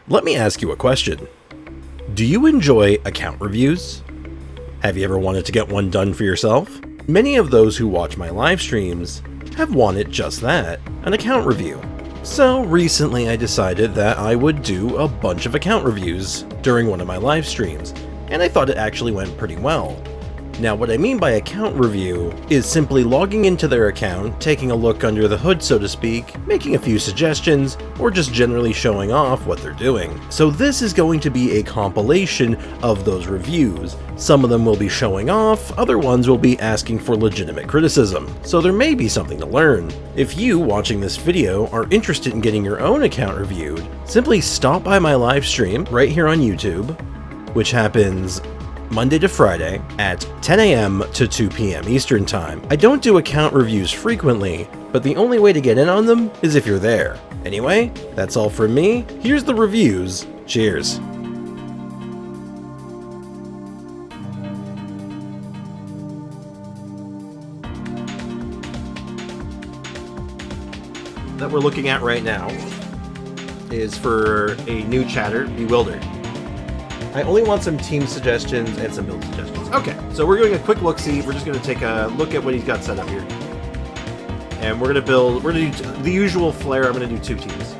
Let me ask you a question. Do you enjoy account reviews? Have you ever wanted to get one done for yourself? Many of those who watch my live streams have wanted just that, an account review. So recently I decided that I would do a bunch of account reviews during one of my live streams, and I thought it actually went pretty well. Now, what I mean by account review is simply logging into their account, taking a look under the hood so to speak, making a few suggestions, or just generally showing off what they're doing. So this is going to be a compilation of those reviews. Some of them will be showing off, other ones will be asking for legitimate criticism, so there may be something to learn. If you, watching this video, are interested in getting your own account reviewed, simply stop by my live stream right here on YouTube, which happens Monday to Friday at 10 a.m. to 2 p.m. Eastern Time. I don't do account reviews frequently, but the only way to get in on them is if you're there. Anyway, that's all from me. Here's the reviews. Cheers. That we're looking at right now is for a new chatter, Bewildered. I only want some team suggestions and some build suggestions. Okay, so we're doing a quick look-see. We're just going to take a look at what he's got set up here. And we're going to do the usual flair. I'm going to do 2 teams.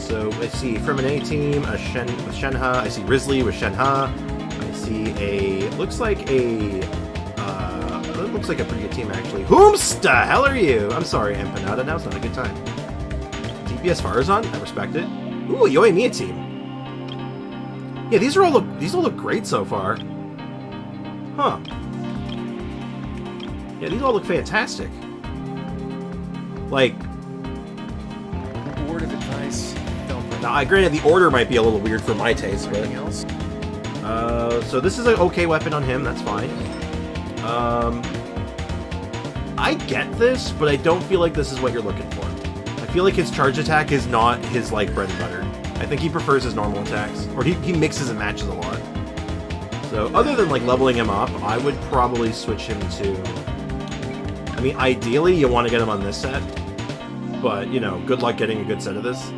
So I see from an A team, with Shenhe. I see Risley with Shenhe. I see looks like a pretty good team actually. Whomst the hell are you? I'm sorry, Empanada, now's not a good time. DPS Farazan, I respect it. Ooh, a Yoimiya team. Yeah, these all look great so far. Huh. Yeah, these all look fantastic. Like, word of advice, don't bring now, granted, the order might be a little weird for my taste, but anything else. So this is an okay weapon on him, that's fine. I get this, but I don't feel like this is what you're looking for. I feel like his charge attack is not his, like, bread and butter. I think he prefers his normal attacks, or he mixes and matches a lot. So other than like leveling him up, I would probably switch him to, I mean, ideally you want to get him on this set, but you know, good luck getting a good set of this.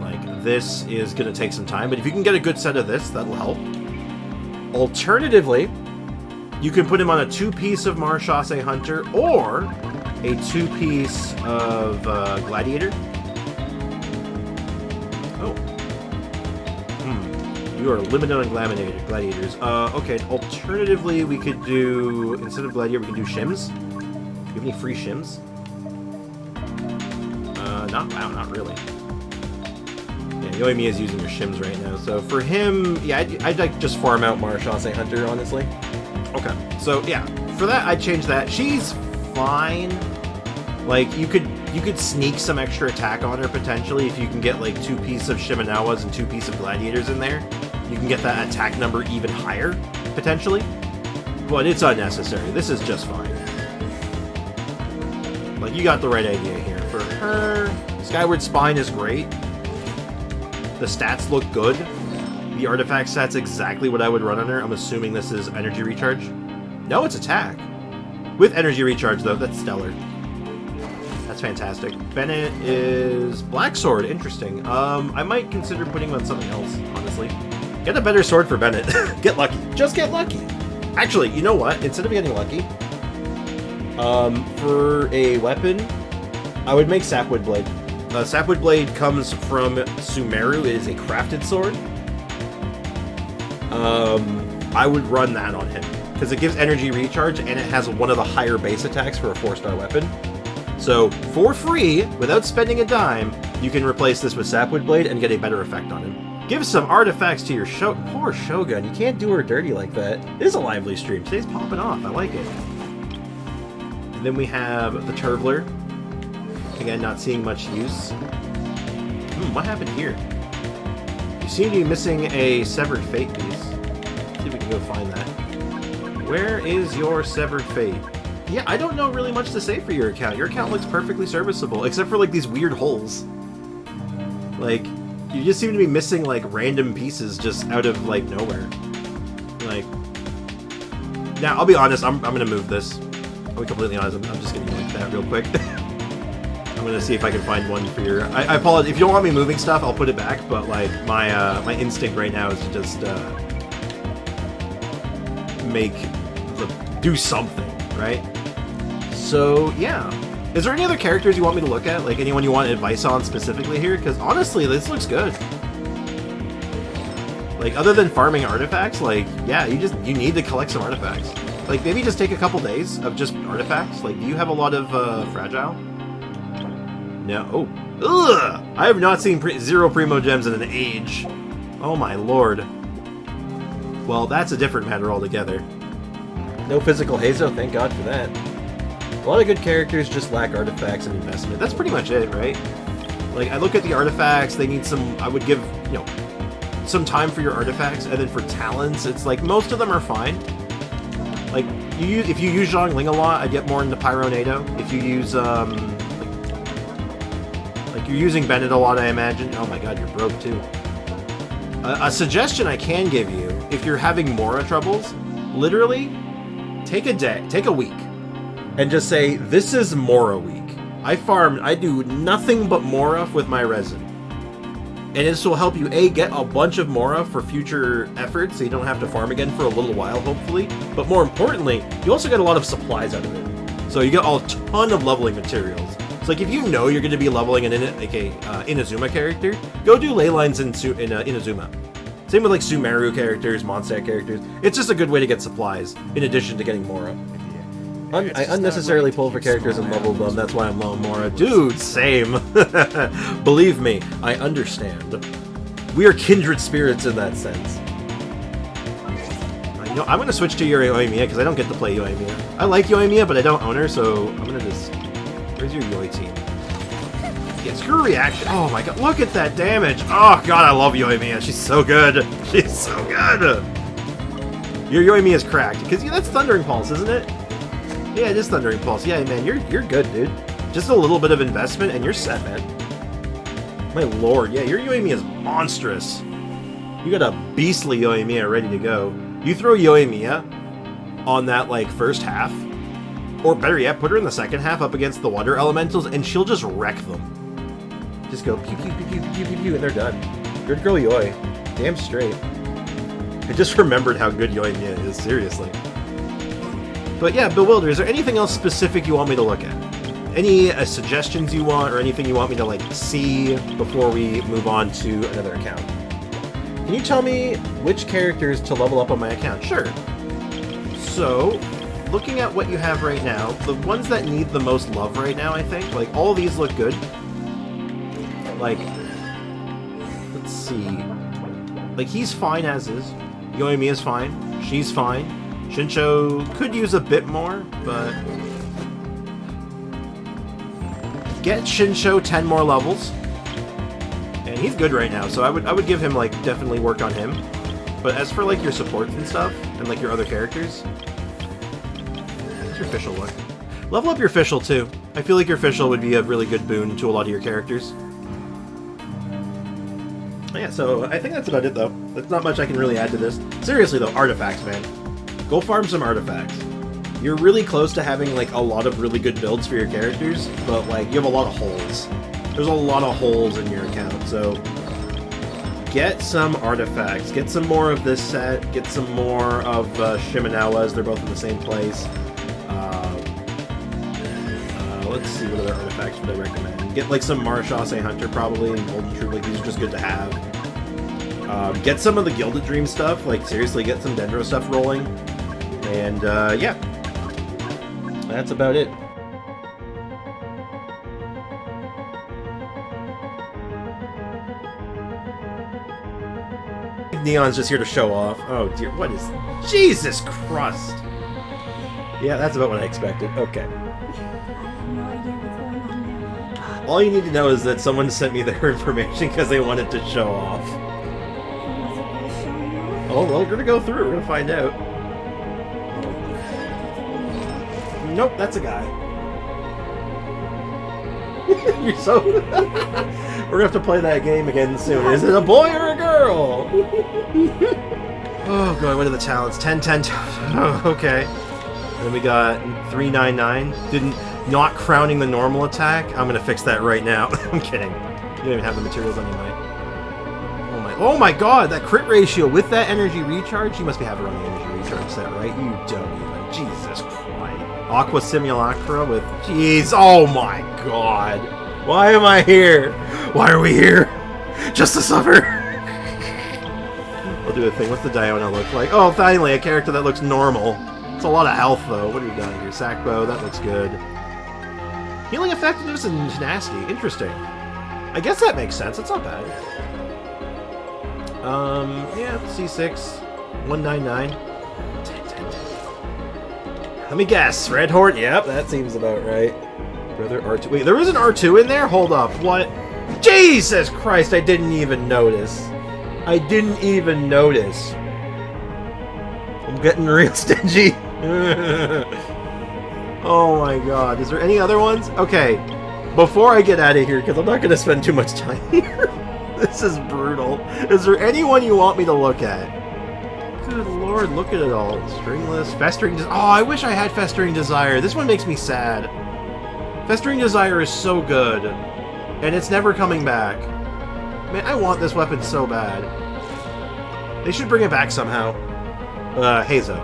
Like, this is going to take some time, but if you can get a good set of this, that'll help. Alternatively, you can put him on a 2-piece of Marchase Hunter, or a 2-piece of Gladiator. You are limited on gladiators. Okay, alternatively, we could do, instead of gladiator, we could do shims. Do you have any free shims? Not really. Yeah, Yoimiya is using your shims right now. So for him, yeah, I'd like just farm out Marchase Hunter, honestly. Okay, so yeah, for that, I'd change that. She's fine. Like, you could sneak some extra attack on her, potentially, if you can get, like, 2 pieces of Shimenawas and 2 pieces of Gladiators in there. You can get that attack number even higher, potentially. But it's unnecessary. This is just fine. Like, you got the right idea here. For her, Skyward Spine is great. The stats look good. The artifact stats exactly what I would run on her. I'm assuming this is Energy Recharge. No, it's attack. With Energy Recharge, though, that's stellar. That's fantastic. Bennett is Black Sword. Interesting. I might consider putting him on something else, honestly. Get a better sword for Bennett. Get lucky. Just get lucky. Actually, you know what? Instead of getting lucky, for a weapon, I would make Sapwood Blade. Sapwood Blade comes from Sumeru. It is a crafted sword. I would run that on him, because it gives energy recharge, and it has one of the higher base attacks for a 4-star weapon. So, for free, without spending a dime, you can replace this with Sapwood Blade and get a better effect on him. Give some artifacts to your poor Shogun. You can't do her dirty like that. It is a lively stream. Today's popping off. I like it. And then we have the Turvler. Again, not seeing much use. What happened here? You seem to be missing a Severed Fate piece. Let's see if we can go find that. Where is your Severed Fate? Yeah, I don't know really much to say for your account. Your account looks perfectly serviceable, except for, like, these weird holes. Like, you just seem to be missing, like, random pieces just out of, like, nowhere. Like, now, I'll be honest, I'm gonna move this. I'll be completely honest, I'm just gonna yank that real quick. I'm gonna see if I can find one for your... I apologize. If you don't want me moving stuff, I'll put it back, but, like, my instinct right now is to just, do something, right? So, yeah. Is there any other characters you want me to look at? Like, anyone you want advice on specifically here? Because, honestly, this looks good. Like, other than farming artifacts, like, yeah, you need to collect some artifacts. Like, maybe just take a couple days of just artifacts. Like, do you have a lot of, fragile? No. Oh. Ugh! I have not seen zero Primo Gems in an age. Oh my lord. Well, that's a different matter altogether. No physical Hazo, thank god for that. A lot of good characters just lack artifacts and investment. That's pretty much it, right? Like, I look at the artifacts, they need some... I would give, you know, some time for your artifacts, and then for talents, it's like, most of them are fine. Like, if you use Zhongling a lot, I get more into Pyronado. If you use, like you're using Bennett a lot, I imagine. Oh my god, you're broke, too. A suggestion I can give you, if you're having Mora troubles, literally... take a week, and just say, this is Mora week. I do nothing but Mora with my resin. And this will help you, A, get a bunch of Mora for future efforts, so you don't have to farm again for a little while, hopefully. But more importantly, you also get a lot of supplies out of it. So you get a ton of leveling materials. So like, if you know you're going to be leveling an Inazuma character, go do ley lines in Inazuma. Same with like Sumeru characters, Mondstadt characters. It's just a good way to get supplies, in addition to getting Mora. I unnecessarily pull for characters and level them, that's why I'm low on Mora. Dude, same! Believe me, I understand. We are kindred spirits in that sense. You know, I'm gonna switch to your Yoimiya, because I don't get to play Yoimiya. I like Yoimiya, but I don't own her, so I'm gonna just... Where's your Yoi team? Yeah, screw reaction. Oh my god, look at that damage! Oh god, I love Yoimiya. She's so good. She's so good! Your Yoimiya is cracked, because yeah, that's Thundering Pulse, isn't it? Yeah, it is Thundering Pulse. Yeah, man, you're good, dude. Just a little bit of investment, and you're set, man. My lord, yeah, your Yoimiya is monstrous. You got a beastly Yoimiya ready to go. You throw Yoimiya on that, like, first half, or better yet, put her in the second half up against the water elementals, and she'll just wreck them. Just go pew pew pew pew pew pew pew, and they're done. Good girl, Yoi. Damn straight. I just remembered how good Yoimiya is, seriously. But yeah, Bewilder, is there anything else specific you want me to look at? Any suggestions you want, or anything you want me to, like, see before we move on to another account? Can you tell me which characters to level up on my account? Sure. So, looking at what you have right now, the ones that need the most love right now, I think, like, all of these look good. Like, let's see. Like, he's fine as is. Yoimiya's fine. She's fine. Shinsho could use a bit more, but... Get Shinsho 10 more levels. And he's good right now, so I would give him, like, definitely work on him. But as for, like, your supports and stuff, and, like, your other characters... What's your Fischl look? Level up your Fischl, too. I feel like your Fischl would be a really good boon to a lot of your characters. Yeah, so I think that's about it, though. There's not much I can really add to this. Seriously, though, artifacts, man. Go farm some artifacts. You're really close to having, like, a lot of really good builds for your characters, but, like, you have a lot of holes. There's a lot of holes in your account, so... Get some artifacts. Get some more of this set. Get some more of Shimenawas. They're both in the same place. Let's see, what other artifacts would I recommend? Get, like, some Marashase Hunter, probably, and Golden Troop. Like, these are just good to have. Get some of the Gilded Dream stuff. Like, seriously, get some Dendro stuff rolling. And, yeah. That's about it. Neon's just here to show off. Oh, dear. What is... Jesus Christ! Yeah, that's about what I expected. Okay. All you need to know is that someone sent me their information because they wanted to show off. Oh, well, we're gonna go through it. We're gonna find out. Nope, that's a guy. You're so... We're gonna have to play that game again soon. Is it a boy or a girl? Oh, god, what are the talents? 10, 10, 10. Oh, okay. Then we got 399. not crowning the normal attack. I'm gonna fix that right now. I'm kidding. You don't even have the materials on you, Mike. Oh my god, that crit ratio with that energy recharge? You must be having her on the energy recharge set, right? You don't even. Jesus Christ. Aqua Simulacra with... Jeez, oh my god. Why am I here? Why are we here? Just to suffer? I'll do a thing. What's the Diona look like? Oh, finally, a character that looks normal. It's a lot of health, though. What do we got here? Sackbow, that looks good. Healing effectiveness and tenacity. Interesting. I guess that makes sense. It's not bad. Yeah, C6. 199. 10. Let me guess. Red Horde? Yep, that seems about right. Brother R2. Wait, there is an R2 in there? Hold up. What? Jesus Christ, I didn't even notice. I didn't even notice. I'm getting real stingy. Oh my god. Is there any other ones? Okay. Before I get out of here, because I'm not going to spend too much time here. This is brutal. Is there anyone you want me to look at? Good lord, look at it all. Stringless, Festering... Oh, I wish I had Festering Desire. This one makes me sad. Festering Desire is so good. And it's never coming back. Man, I want this weapon so bad. They should bring it back somehow. Hazo.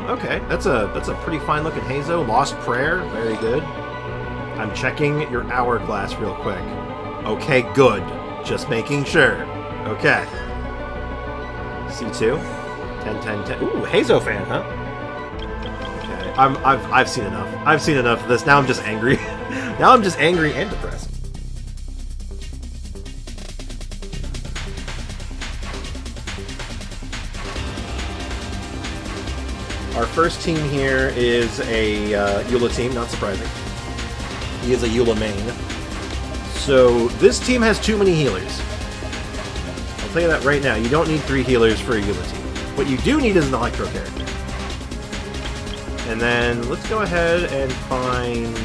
Okay. That's a pretty fine looking Hazo. Lost Prayer, very good. I'm checking your hourglass real quick. Okay, good. Just making sure. Okay. C2. 10. Ooh, Hazo fan, huh? Okay. I've seen enough. I've seen enough of this. Now I'm just angry. Now I'm just angry and depressed. Our first team here is a Eula team, not surprising. He is a Eula main. So this team has too many healers. I'll tell you that right now. You don't need 3 healers for a Eula team. What you do need is an Electro character. And then let's go ahead and find...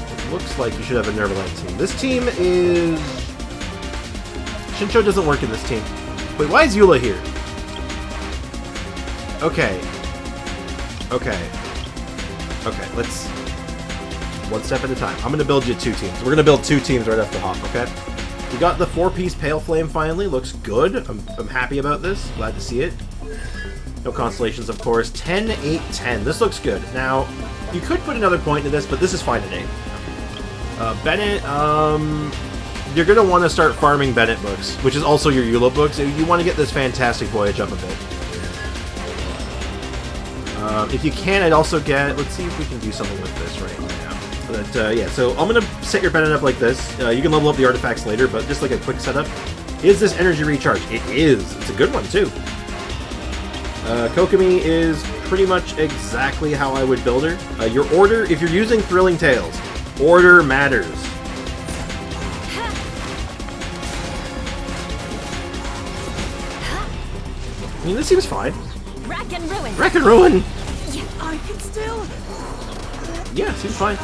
It looks like you should have a Nervalite team. This team is... Shincho doesn't work in this team. Wait, why is Eula here? Okay, let's... One step at a time. I'm going to build you 2 teams. We're going to build 2 teams right off the hop, okay? We got the 4-piece Pale Flame finally. Looks good. I'm happy about this. Glad to see it. No constellations, of course. 10, 8, 10. This looks good. Now, you could put another point into this, but this is fine today. Bennett, you're going to want to start farming Bennett books, which is also your Eula books. You want to get this Fantastic Voyage up a bit. If you can, I'd also get... Let's see if we can do something with this right now. But, yeah, so I'm going to set your Bennett up like this. You can level up the artifacts later, but just like a quick setup. Is this energy recharge? It is. It's a good one, too. Kokomi is pretty much exactly how I would build her. Your order, if you're using Thrilling Tales, order matters. I mean, this seems fine. Rack and Ruin! Rack and Ruin! I can still... Yeah, seems fine.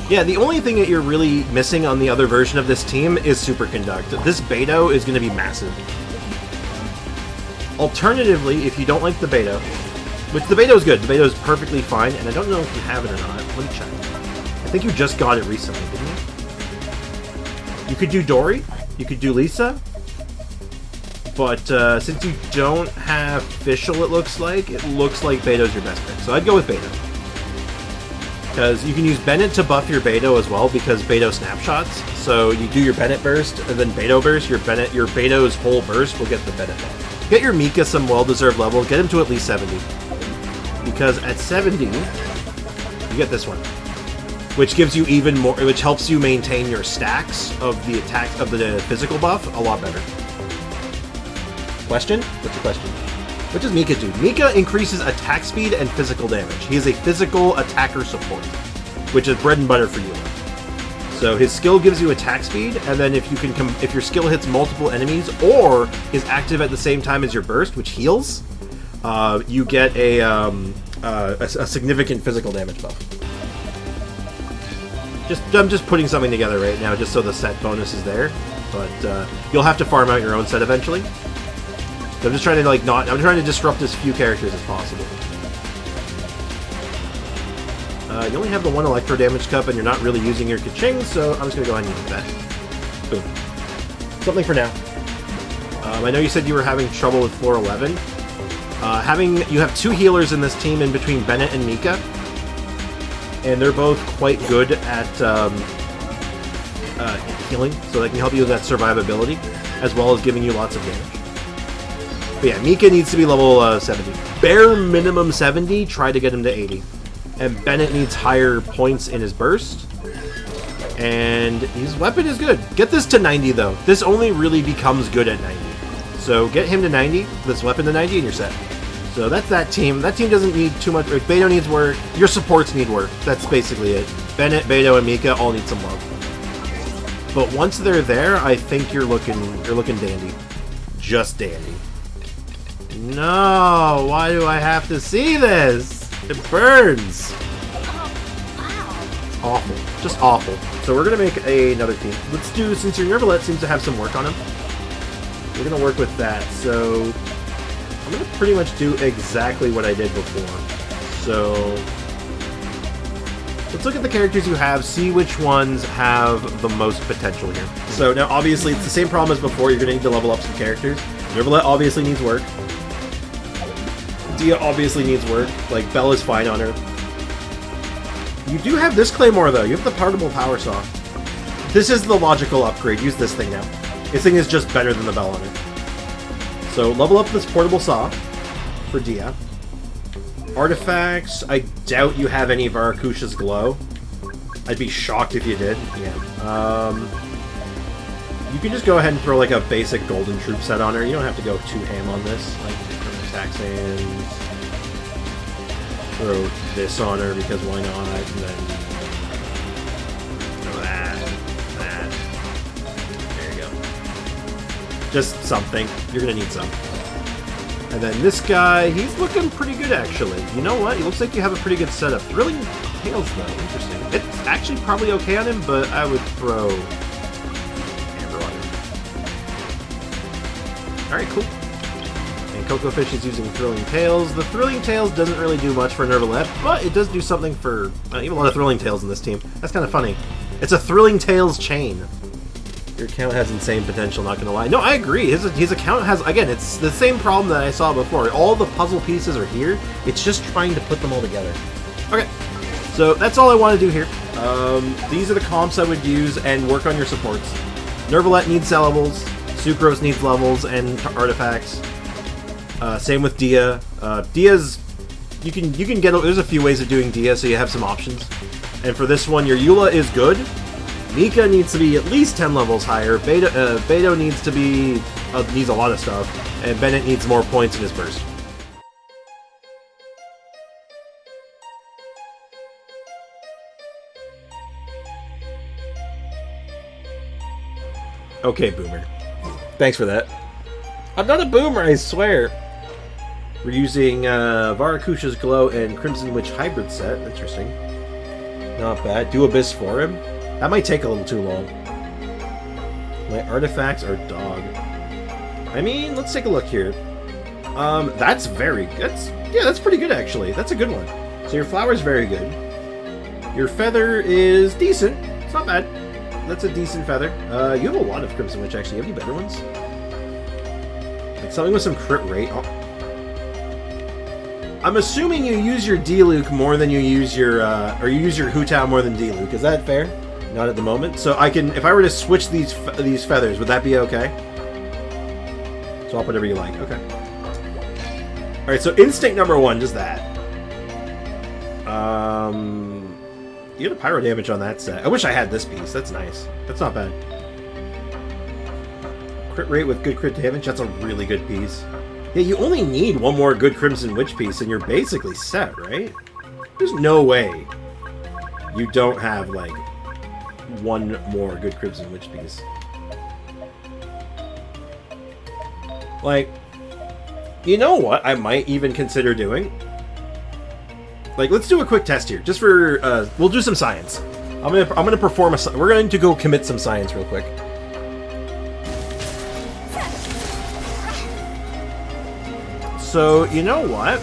Yeah, the only thing that you're really missing on the other version of this team is Superconduct. This Beto is going to be massive. Alternatively, if you don't like the Beto, which the Beto is good, the Beto is perfectly fine, and I don't know if you have it or not. Let me check. I think you just got it recently, didn't you? You could do Dory, you could do Lisa, but since you don't have Fischl, it looks like Beto's your best pick. So I'd go with Beto. Because you can use Bennett to buff your Beto as well, because Beto snapshots. So you do your Bennett burst, and then Beto burst, your Beto's whole burst will get the Bennett buff. Get your Mika some well-deserved level, get him to at least 70. Because at 70, you get this one. Which gives you even more, which helps you maintain your stacks of the attack, of the physical buff a lot better. Question? What's your question? What does Mika do? Mika increases attack speed and physical damage. He is a physical attacker support, which is bread and butter for you. So his skill gives you attack speed, and then if your skill hits multiple enemies or is active at the same time as your burst, which heals, you get a significant physical damage buff. I'm just putting something together right now, just so the set bonus is there. But you'll have to farm out your own set eventually. I'm just trying to I'm trying to disrupt as few characters as possible. You only have the one electro damage cup, and you're not really using your Kaching, so I'm just gonna go ahead and use that. Boom. Something for now. I know you said you were having trouble with floor 11. You have 2 healers in this team in between Bennett and Mika, and they're both quite good at healing, so they can help you with that survivability, as well as giving you lots of damage. But yeah, Mika needs to be level 70. Bare minimum 70, try to get him to 80. And Bennett needs higher points in his burst. And his weapon is good. Get this to 90, though. This only really becomes good at 90. So get him to 90, this weapon to 90, and you're set. So that's that team. That team doesn't need too much. Beto needs work. Your supports need work. That's basically it. Bennett, Beto, and Mika all need some love. But once they're there, I think you're looking dandy. Just dandy. No, why do I have to see this? It burns. Awful. Just awful. So we're going to make another team. Let's do, since your Nervalet seems to have some work on him, we're going to work with that. So I'm going to pretty much do exactly what I did before. So let's look at the characters you have, see which ones have the most potential here. So now obviously it's the same problem as before. You're going to need to level up some characters. Nervalet obviously needs work. Dia obviously needs work. Like, Bella's fine on her. You do have this Claymore, though. You have the Portable Power Saw. This is the logical upgrade. Use this thing now. This thing is just better than the Bell on it. So, level up this Portable Saw for Dia. Artifacts. I doubt you have any Varakusha's Glow. I'd be shocked if you did. Yeah. You can just go ahead and throw, like, a basic Golden Troop set on her. You don't have to go too ham on this. Like, attack sands. Throw this on her because why not? And then throw that. There you go. Just something. You're gonna need some. And then this guy, he's looking pretty good actually. You know what? He looks like you have a pretty good setup. Thrilling Tails though, interesting. It's actually probably okay on him, but I would throw Amber on him. Alright, cool. Coco Fish is using Thrilling Tails. The Thrilling Tails doesn't really do much for Nervalet, but it does do something for... you have a lot of Thrilling Tails in this team. That's kind of funny. It's a Thrilling Tails chain. Your account has insane potential, not gonna lie. No, I agree. His account has... Again, it's the same problem that I saw before. All the puzzle pieces are here. It's just trying to put them all together. Okay. So, that's all I want to do here. These are the comps I would use, and work on your supports. Nervalet needs levels. Sucrose needs levels and artifacts. Same with Dia. Dia's... You can get... There's a few ways of doing Dia, so you have some options. And for this one, your Eula is good. Mika needs to be at least 10 levels higher. Beto needs to be... needs a lot of stuff. And Bennett needs more points in his burst. Okay, Boomer. Thanks for that. I'm not a boomer, I swear. We're using Varakusha's Glow and Crimson Witch hybrid set. Interesting. Not bad. Do Abyss for him. That might take a little too long. My artifacts are dog. I mean, let's take a look here. That's very good. That's pretty good, actually. That's a good one. So your flower's very good. Your feather is decent. It's not bad. That's a decent feather. You have a lot of Crimson Witch, actually. You have any better ones? Like something with some crit rate. Oh. I'm assuming you use your D-Luke more than you use your, or you use your Hu Tao more than D-Luke. Is that fair? Not at the moment. So I can, if I were to switch these feathers, would that be okay? Swap whatever you like. Okay. All right. So instinct number 1, just that. You had a pyro damage on that set. I wish I had this piece. That's nice. That's not bad. Crit rate with good crit damage. That's a really good piece. Yeah, you only need one more good Crimson Witch piece and you're basically set, right? There's no way you don't have, like, one more good Crimson Witch piece. Like, you know what I might even consider doing? Like, let's do a quick test here, just for, we'll do some science. I'm gonna perform we're going to go commit some science real quick. So, you know what?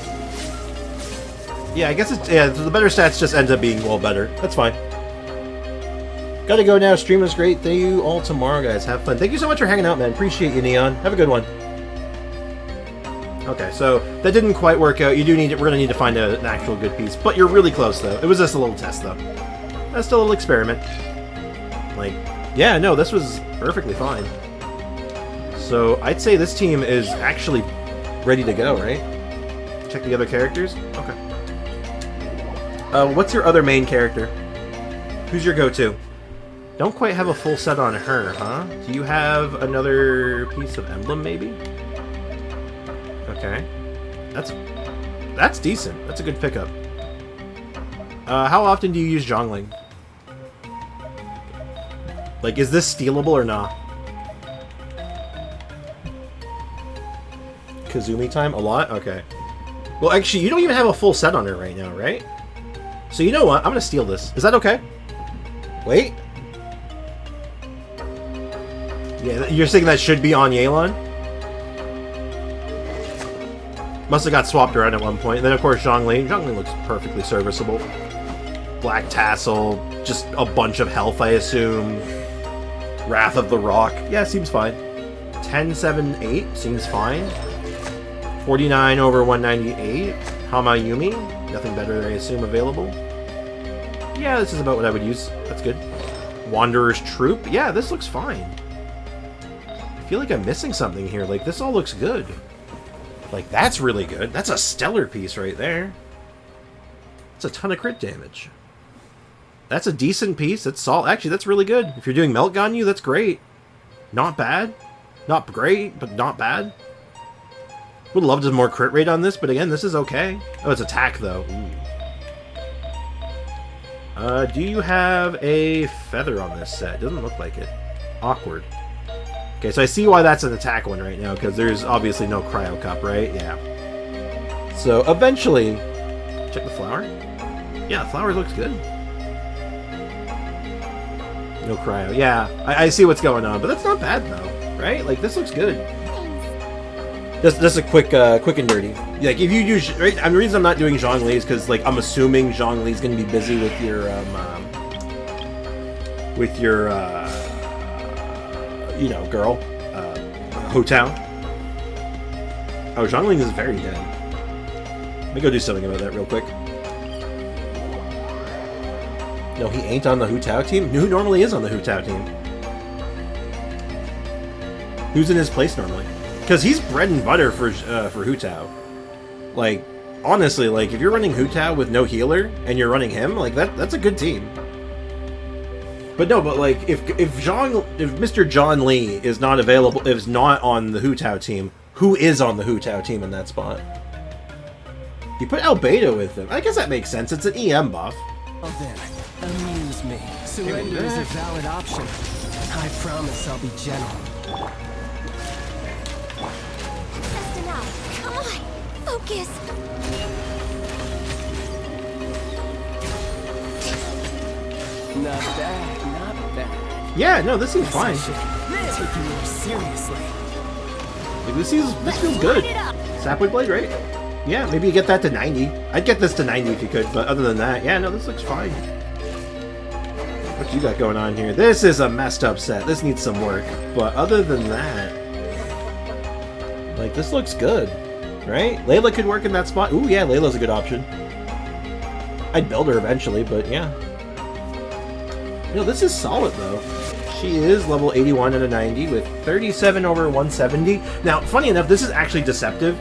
Yeah, I guess it's... Yeah, the better stats just ends up being, well, better. That's fine. Gotta go now. Stream was great. Thank you all tomorrow, guys. Have fun. Thank you so much for hanging out, man. Appreciate you, Neon. Have a good one. Okay, so that didn't quite work out. You do need... We're gonna need to find an actual good piece. But you're really close, though. It was just a little test, though. Just a little experiment. Like, yeah, no, this was perfectly fine. So, I'd say this team is actually ready to go, right? Check the other characters? Okay. What's your other main character? Who's your go-to? Don't quite have a full set on her, huh? Do you have another piece of emblem, maybe? Okay. That's decent. That's a good pickup. How often do you use Zhongling? Like, is this stealable or not? Kazumi time? A lot? Okay. Well, actually, you don't even have a full set on her right now, right? So you know what? I'm gonna steal this. Is that okay? Wait. Yeah, you're saying that should be on Yelan? Must have got swapped around at one point. And then, of course, Zhongli. Zhongli looks perfectly serviceable. Black Tassel. Just a bunch of health, I assume. Wrath of the Rock. Yeah, seems fine. 10, 7, 8. Seems fine. 49 over 198. Hamayumi. Nothing better, I assume, available. Yeah, this is about what I would use. That's good. Wanderer's Troop. Yeah, this looks fine. I feel like I'm missing something here. Like, this all looks good. Like, that's really good. That's a stellar piece right there. That's a ton of crit damage. That's a decent piece. That's solid. Actually, that's really good. If you're doing Melt Ganyu, that's great. Not bad. Not great, but not bad. Would love to more crit rate on this, but again, this is okay. Oh, it's attack, though. Ooh. Do you have a feather on this set? Doesn't look like it. Awkward. Okay, so I see why that's an attack one right now, because there's obviously no Cryo Cup, right? Yeah. So, eventually... Check the flower. Yeah, the flower looks good. No Cryo. Yeah, I see what's going on, but that's not bad, though. Right? Like, this looks good. Just a quick and dirty. Like, if you use... Right, and the reason I'm not doing Zhongli is because, like, I'm assuming Zhongli's going to be busy with your, you know, girl, Ho Tao. Oh, Zhongling is very dead. Let me go do something about that real quick. No, he ain't on the Hu Tao team? Who normally is on the Hu Tao team? Who's in his place normally? Because he's bread and butter for Hu Tao. Like, honestly, like, if you're running Hu Tao with no healer, and you're running him, like, that's a good team. But no, but like, if Mr. John Lee is not available, is not on the Hu Tao team, who is on the Hu Tao team in that spot? You put Albedo with him. I guess that makes sense. It's an EM buff. Oh, then, amuse me. Surrender is a valid option. I promise I'll be gentle. Just enough. Come on. Focus. Not bad, not bad. Yeah, no, this seems fine. Take you more seriously. Like, this feels good. Sapwood Blade, right? Yeah, maybe you get that to 90. I'd get this to 90 if you could, but other than that, yeah, no, this looks fine. What you got going on here? This is a messed up set. This needs some work. But other than that, like, this looks good, right? Layla could work in that spot. Ooh, yeah, Layla's a good option. I'd build her eventually, but yeah. No, this is solid, though. She is level 81 and a 90 with 37 over 170. Now, funny enough, this is actually deceptive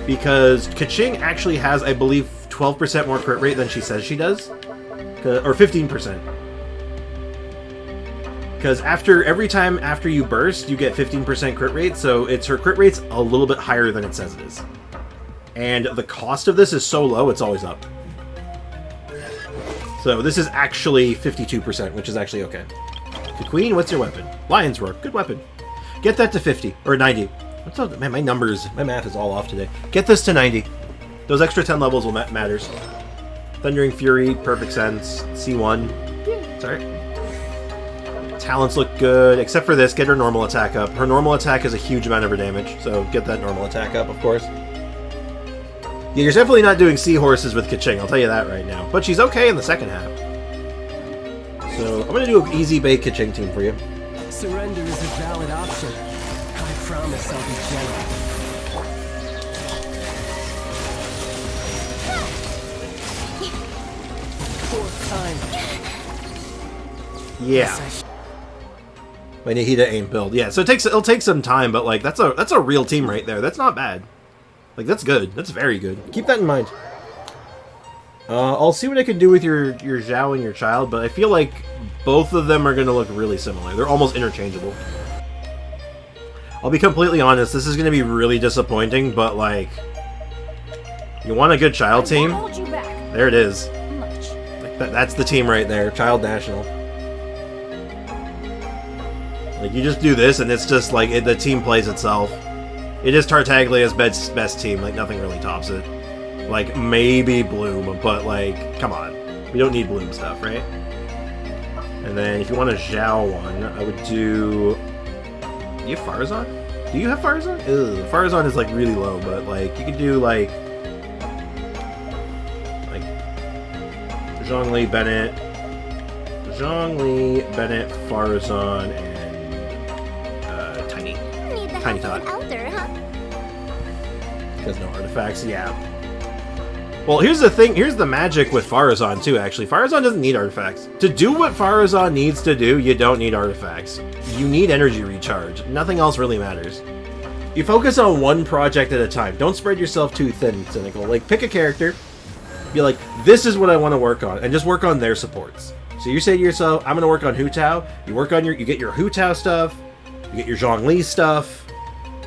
because Kaching actually has, I believe, 12% more crit rate than she says she does. Or 15%. Because every time after you burst, you get 15% crit rate, so her crit rate's a little bit higher than it says it is. And the cost of this is so low, it's always up. So this is actually 52%, which is actually okay. The Queen, what's your weapon? Lion's Roar, good weapon. Get that to 50, or 90. What's up? Man, my math is all off today. Get this to 90. Those extra 10 levels will matters. Thundering Fury, perfect sense. C1, yeah, it's alright. Talents look good, except for this, get her normal attack up. Her normal attack is a huge amount of her damage, so get that normal attack up, of course. Yeah, you're definitely not doing seahorses with Kaching, I'll tell you that right now. But she's okay in the second half. So, I'm gonna do an easy bait Kaching team for you. Surrender is a valid option. I promise I'll be gentle. Fourth time. Yeah. My Nahida ain't build. Yeah, so it'll take some time, but like that's a real team right there. That's not bad. Like that's good. That's very good. Keep that in mind. I'll see what I can do with your Zhao and your Child, but I feel like both of them are going to look really similar. They're almost interchangeable. I'll be completely honest, this is going to be really disappointing, but like, you want a good Child team? There it is. Like, that's the team right there, Child National. Like, you just do this, and it's just like, the team plays itself. It is Tartaglia's best team, like, nothing really tops it. Like, maybe Bloom, but like, come on. We don't need Bloom stuff, right? And then if you want a Zhao one, I would do... Do you have Farazan? Do you have Farazan? Ugh, Farazan is like really low, but like, you could do like Zhongli, Bennett, Farazan, and Tiny Tot. Because no artifacts, yeah. Well, here's the thing. Here's the magic with Farazan, too, actually. Farazan doesn't need artifacts. To do what Farazan needs to do, you don't need artifacts. You need energy recharge. Nothing else really matters. You focus on one project at a time. Don't spread yourself too thin, Cynical. Like, pick a character. Be like, this is what I want to work on. And just work on their supports. So you say to yourself, I'm going to work on Hu Tao. You get your Hu Tao stuff. You get your Zhongli stuff.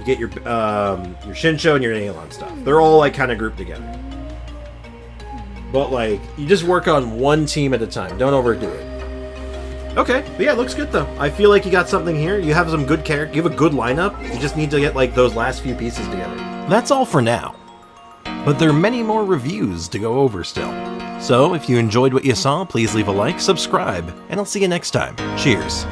You get your Shinsho and your Neilon stuff. They're all, like, kind of grouped together. But, like, you just work on one team at a time. Don't overdo it. Okay, but yeah, it looks good, though. I feel like you got something here. You have some good character. You have a good lineup. You just need to get, like, those last few pieces together. That's all for now. But there are many more reviews to go over still. So, if you enjoyed what you saw, please leave a like, subscribe, and I'll see you next time. Cheers.